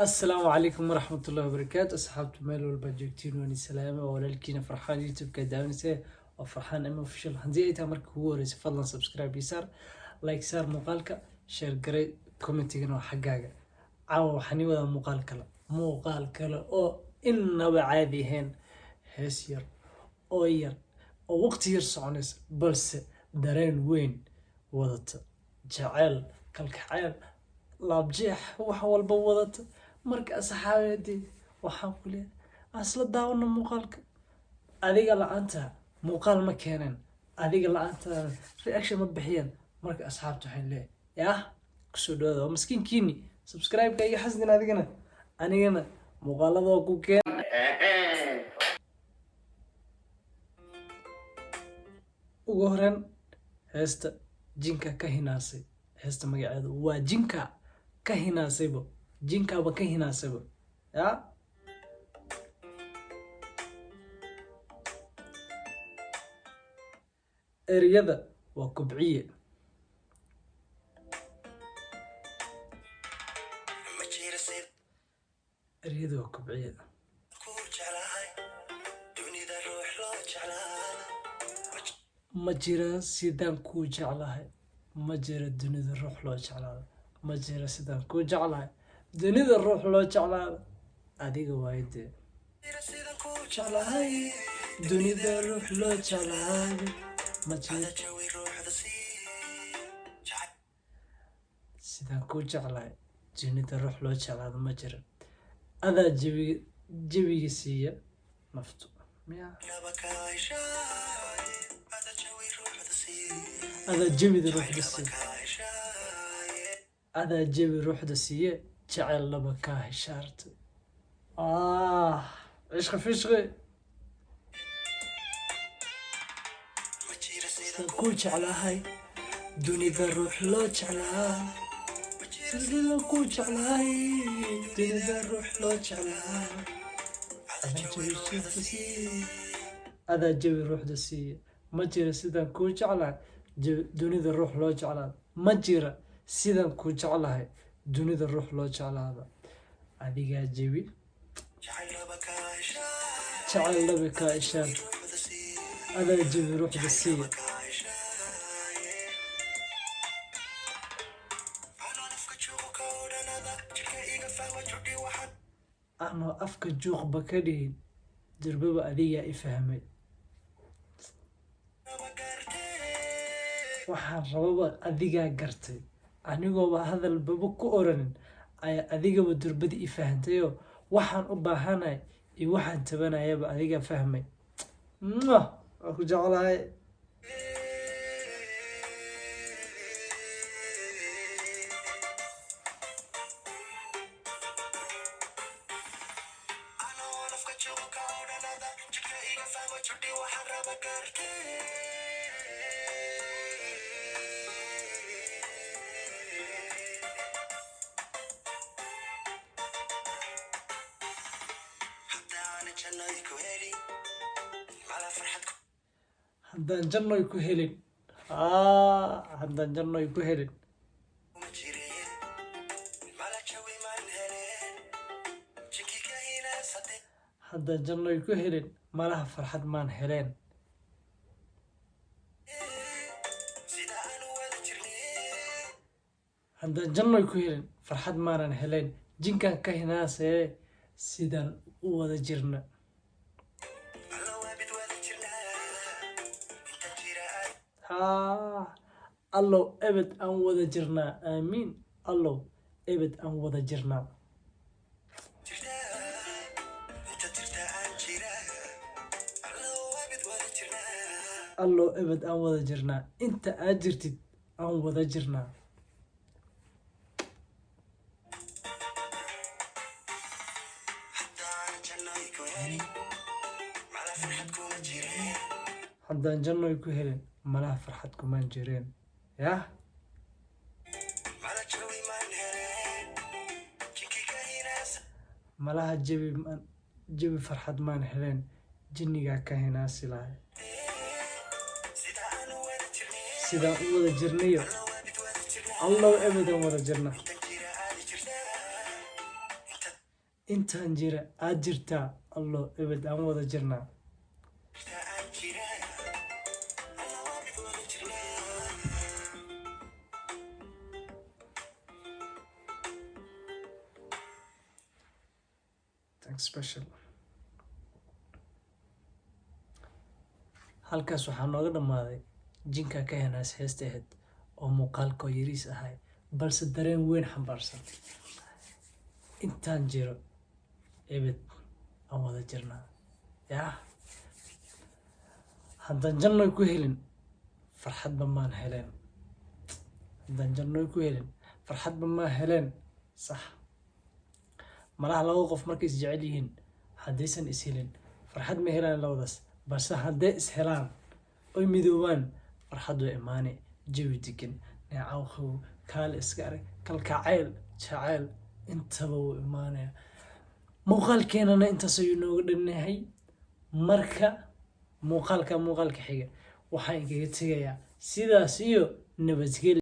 السلام عليكم ورحمة الله وبركاته أصحاب ميل والباجوكتين واني سلامة ولكن فرحان يوتيوب كداونسة وفرحان أما في شل هندي أيتها مرك هو رئيس فضلا سبسكرايب يسار لايك سار مقالك شير قري كومنتي جنو حقاقة عاو حني وذا مقالك لا أو إنه عادي هين هسير أو ير أو وقت يرسعنس بس درين وين وضت جعل كالكحيل laabjeex wax walba wadata marka asxaabeedii waxaan ku leeyahay asla daawano muuqaalka adiga la'aanta muuqaal ma keeneen adiga la'aanta reaction ma bixiyeen marka asxaabtu waxay leeyahay yaa kusoo dhawaada waa maskiinkiini subscribe-ka iga xasdin adigana anigana muuqaalada ku keen ugu horreyn heesta jinka ka hinaasay heesta magaceedu waa jinka ka hinaasaybo jinkaaba ka hinaasaybo ya ereyada waa kobciye ereyada waa kobciye ma jira sidaan kuu jeclahay ma jira dunida ruux loo jeclaado ma jira sidaan kuu jeclahay dunida ruux loo jeclaado adiga waaye dee jeclahay dunida ruux loo jeclaado ma jira sidaan kuu jeclahay dunida ruux loo jeclaado ma jira adaa jawiga siiya naftu miya adaa jawida ruuxda siiya adaa jawi ruuxda siiye jecel laba kaa heshaarta cishqa fishqi sidaan kuu jeclahay dunida ruux loo jeclaa sidaan kuu jeclahay dunida ruux loo jeclaa adaa jawi ruuxda siiye ma jira sidaan kuu jeclahay dunida ruux loo jeclaado ma jira sidaan kuu jeclahay dunida ruux loo jeclaado adigaa jawi jecel laba kaa ishaan adaa jawi ruuxda siiya anoo afka juuqba ka dhihin durbaba adigaa i fahmay waxaan rababa adigaa gartay anigooba hadalbaba ku oranin ayaa adigaba durbadii i fahantayoo waxaan u baahanahay iyo waxaan tabanayaba adigaa fahmay waa ku jeclahay haddaan jannoy ku helin haddaan jannoy ku helin haddaan jannoy ku helin malaha farxad maan heleen haddaan jannoy ku helin farxad maanan heleen jinkaan ka hinaasee sidaan u wada jirna allow ebed aan wada jirnaa aamiin allow ebed aan wada jirnaa allow ebed aan wada jirnaa inta aad jirtid aan wada jirnaa haddaan jannoy ku helin malaha farxad kumaan jireen yah malaha jawi farxad maan heleen jinnigaa ka hinaasi lahay sidaan u wada jirnayo allow ebedaan wada jirna intaan jira aad jirtaa allo ebed aan wada jirnaa. Thanks special. halkaas waxaa nooga dhammaaday jinka ka henaas heesta ahayd oo muuqaalkoo yariis ahay balse dareen weyn xambaarsan. intaan jiro ebed aan wada jirnaa yaa haddaan jannoy ku helin farxadba maan heleen. haddaan jannoy ku helin farxadba maa heleen. sax malaha laba qof markay is jecel yihiin haddaysan is helin farxad ma helaan labadaas, balse hadday is helaan oy midoobaan farxad way imaane. jawi degan, neecaw qabow, kaale iska arag, kalkacayl, jacayl intaba wuu imaanaya. muuqaalkeenana intaas ayuu nooga dhanyahay. marka muuqaalka xiga waxaan kaga tegayaa sidaas iyo nabadgelyo.